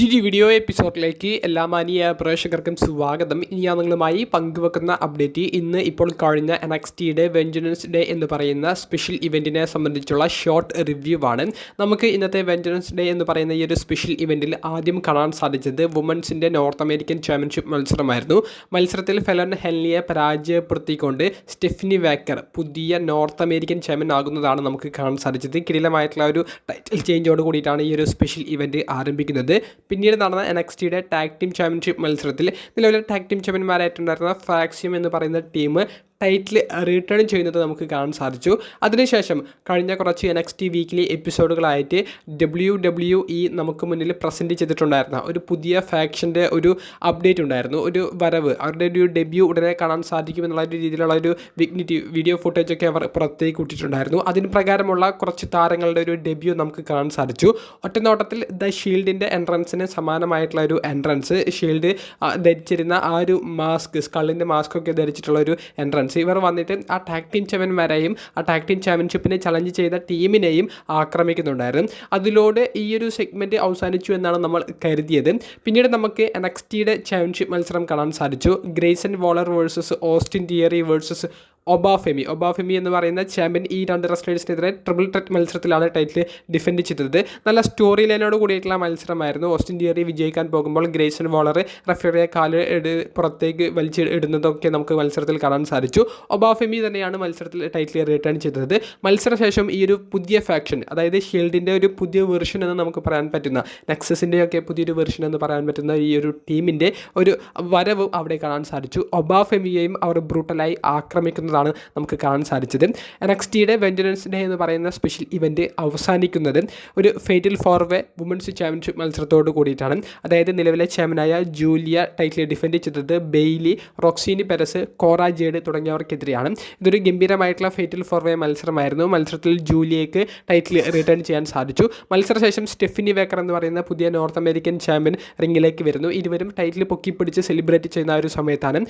പുതിയൊരു വീഡിയോ എപ്പിസോഡിലേക്ക് എല്ലാ മാന്യ പ്രേക്ഷകർക്കും സ്വാഗതം. ഇനി ഞാൻ നിങ്ങളുമായി പങ്കുവെക്കുന്ന അപ്ഡേറ്റ് ഇപ്പോൾ കഴിഞ്ഞ NXTയുടെ വെഞ്ചനൻസ് ഡേ എന്ന് പറയുന്ന സ്പെഷ്യൽ ഇവൻറ്റിനെ സംബന്ധിച്ചുള്ള ഷോർട്ട് റിവ്യൂ ആണ്. നമുക്ക് ഇന്നത്തെ വെഞ്ചനൻസ് ഡേ എന്ന് പറയുന്ന ഈ ഒരു സ്പെഷ്യൽ ഇവൻറ്റിൽ ആദ്യം കാണാൻ സാധിച്ചത് വുമൻസിൻ്റെ നോർത്ത് അമേരിക്കൻ ചാമ്പ്യൻഷിപ്പ് മത്സരമായിരുന്നു. മത്സരത്തിൽ ഫെലൻ ഹെൻലിയെ പരാജയപ്പെടുത്തിക്കൊണ്ട് സ്റ്റെഫനി വേക്കർ പുതിയ നോർത്ത് അമേരിക്കൻ ചാമ്പ്യൻ ആകുന്നതാണ് നമുക്ക് കാണാൻ സാധിച്ചത്. കിടിലമായിട്ടുള്ള ഒരു ടൈറ്റിൽ ചേഞ്ചോട് കൂടിയിട്ടാണ് ഈ ഒരു സ്പെഷ്യൽ ഇവൻറ്റ് ആരംഭിക്കുന്നത്. പിന്നീട് നടന്ന NXTയുടെ ടാഗ് ടീം ചാമ്പ്യൻഷിപ്പ് മത്സരത്തിൽ നിലവിലെ ടാഗ് ടീം ചാമ്പ്യന്മാരായിട്ടുണ്ടായിരുന്ന ഫാക്സിയം എന്ന് പറയുന്ന ടീം ടൈറ്റിൽ റിട്ടേൺ ചെയ്യുന്നത് നമുക്ക് കാണാൻ സാധിച്ചു. അതിനുശേഷം കഴിഞ്ഞ കുറച്ച് NXT വീക്കിലി എപ്പിസോഡുകളായിട്ട് WWE നമുക്ക് മുന്നിൽ പ്രസൻറ്റ് ചെയ്തിട്ടുണ്ടായിരുന്ന ഒരു പുതിയ ഫാക്ഷൻ്റെ ഒരു അപ്ഡേറ്റ് ഉണ്ടായിരുന്നു, ഒരു വരവ്, അവരുടെ ഒരു ഡെബ്യൂ ഉടനെ കാണാൻ സാധിക്കുമെന്നുള്ള ഒരു രീതിയിലുള്ള ഒരു വീഡിയോ ഫുട്ടേജൊക്കെ അവർ പുറത്തേക്ക് വിട്ടിട്ടുണ്ടായിരുന്നു. അതിന് പ്രകാരമുള്ള കുറച്ച് താരങ്ങളുടെ ഒരു ഡെബ്യൂ നമുക്ക് കാണാൻ സാധിച്ചു. ഒറ്റനോട്ടത്തിൽ ദ ഷീൽഡിൻ്റെ എൻട്രൻസിന് സമാനമായിട്ടുള്ള ഒരു എൻട്രൻസ്, ഷീൽഡ് ധരിച്ചിരുന്ന ആ ഒരു മാസ്ക്, സ്കള്ളിൻ്റെ മാസ്കൊക്കെ ധരിച്ചിട്ടുള്ള ഒരു എൻട്രൻസ്, ഇവർ വന്നിട്ട് ആ ടാഗ് ടീം ചാമ്പ്യന്മാരെയും ആ ടാഗ് ടീം ചാമ്പ്യൻഷിപ്പിനെ ചലഞ്ച് ചെയ്ത ടീമിനെയും ആക്രമിക്കുന്നുണ്ടായിരുന്നു. അതിലൂടെ ഈ ഒരു സെഗ്മെൻറ്റ് അവസാനിച്ചു എന്നാണ് നമ്മൾ കരുതിയത്. പിന്നീട് നമുക്ക് NXTയുടെ ചാമ്പ്യൻഷിപ്പ് മത്സരം കാണാൻ സാധിച്ചു. Grayson Waller versus Austin Theory versus Obafemi എന്ന് പറയുന്ന ചാമ്പ്യൻ ഈ രണ്ട് റെസ്ലേഴ്സിനെതിരെ ട്രിപ്പിൾ ത്രെറ്റ് മത്സരത്തിലാണ് ടൈറ്റിൽ ഡിഫെൻഡ് ചെയ്തത്. നല്ല സ്റ്റോറി ലൈനോട് കൂടിയിട്ടുള്ള മത്സരമായിരുന്നു. ഓസ്റ്റിൻ തിയറി വിജയിക്കാൻ പോകുമ്പോൾ ഗ്രേസൺ വോളർ റഫറിയെ കാല് പുറത്തേക്ക് വലിച്ച് ഇടുന്നതൊക്കെ നമുക്ക് മത്സരത്തിൽ കാണാൻ സാധിച്ചു. ഒബാഫെമി തന്നെയാണ് മത്സരത്തിൽ ടൈറ്റിൽ റിട്ടേൺ ചെയ്തത്. മത്സരശേഷം ഈ ഒരു പുതിയ ഫാക്ഷൻ, അതായത് ഷീൽഡിൻ്റെ ഒരു പുതിയ വെർഷൻ എന്ന് നമുക്ക് പറയാൻ പറ്റുന്ന, നെക്സസിൻ്റെയൊക്കെ പുതിയൊരു വെർഷൻ എന്ന് പറയാൻ പറ്റുന്ന ഈ ഒരു ടീമിൻ്റെ ഒരു വരവ് അവിടെ കാണാൻ സാധിച്ചു. ഒബാഫെമിയെയും അവർ ബ്രൂട്ടലായി ആക്രമിക്കുന്ന നമുക്ക് കാണാൻ സാധിച്ചത്. NXTയുടെ വെഞ്ചനൻസ് ഡേ എന്ന് പറയുന്ന സ്പെഷ്യൽ ഇവൻറ്റ് അവസാനിക്കുന്നത് ഒരു ഫേറ്റൽ ഫോർവേ വുമൻസ് ചാമ്പ്യൻഷിപ്പ് മത്സരത്തോട് കൂടിയിട്ടാണ്. അതായത് നിലവിലെ ചാമ്പ്യനായ ജൂലിയ ടൈറ്റിൽ ഡിഫെൻഡ് ചെയ്തത് ബെയ്ലി, റോക്സിനി പെരസ്, കോറ ജേഡ് തുടങ്ങിയവർക്കെതിരെയാണ്. ഇതൊരു ഗംഭീരമായിട്ടുള്ള ഫേറ്റൽ ഫോർവേ മത്സരമായിരുന്നു. മത്സരത്തിൽ ജൂലിയയ്ക്ക് ടൈറ്റിൽ റിട്ടേൺ ചെയ്യാൻ സാധിച്ചു. മത്സരശേഷം സ്റ്റെഫനി വേക്കർ എന്ന് പറയുന്ന പുതിയ നോർത്ത് അമേരിക്കൻ ചാമ്പ്യൻ റിങ്ങിലേക്ക് വരുന്നു. ഇരുവരും ടൈറ്റിൽ പൊക്കിപ്പിടിച്ച് സെലിബ്രേറ്റ് ചെയ്യുന്ന ഒരു സമയത്താണ്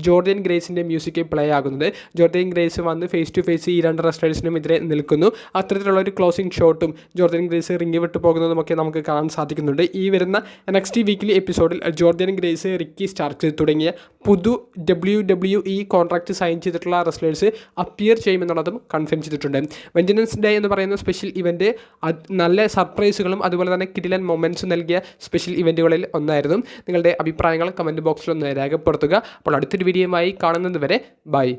ജോർഡൻ ഗ്രേസിൻ്റെ മ്യൂസിക് പ്ലേ ആകുന്നത്. ജോർഡൻ ഗ്രേസ് വന്ന് ഫേസ് ടു ഫേസ് ഈ രണ്ട് റെസ്ലേഴ്സിനും എതിരെ നിൽക്കുന്നു. അത്തരത്തിലുള്ള ഒരു ക്ലോസിംഗ് ഷോട്ടും ജോർഡൻ ഗ്രേസ് റിങ്ങി വിട്ടു പോകുന്നതുമൊക്കെ നമുക്ക് കാണാൻ സാധിക്കുന്നുണ്ട്. ഈ വരുന്ന NXT വീക്കിലി എപ്പിസോഡിൽ ജോർഡൻ ഗ്രേസ്, റിക്കി സ്റ്റാർക്ക് തുടങ്ങിയ പുതു WWE കോൺട്രാക്റ്റ് സൈൻ ചെയ്തിട്ടുള്ള റെസ്ലേഴ്സ് അപ്പിയർ ചെയ്യുമെന്നുള്ളതും കൺഫേം ചെയ്തിട്ടുണ്ട്. വെഞ്ചനൻസ് ഡേ എന്ന് പറയുന്ന സ്പെഷ്യൽ ഇവൻറ്റ് നല്ല സർപ്രൈസുകളും അതുപോലെ തന്നെ കിടിലൻ മൊമെൻറ്റ്സ് നൽകിയ സ്പെഷ്യൽ ഇവൻറ്റുകളിൽ ഒന്നായിരുന്നു. നിങ്ങളുടെ അഭിപ്രായങ്ങൾ കമൻറ്റ് ബോക്സിൽ ഒന്ന് രേഖപ്പെടുത്തുക. അപ്പോൾ അടുത്തൊരു വീഡിയോയുമായി കാണുന്നത് വരെ ബൈ.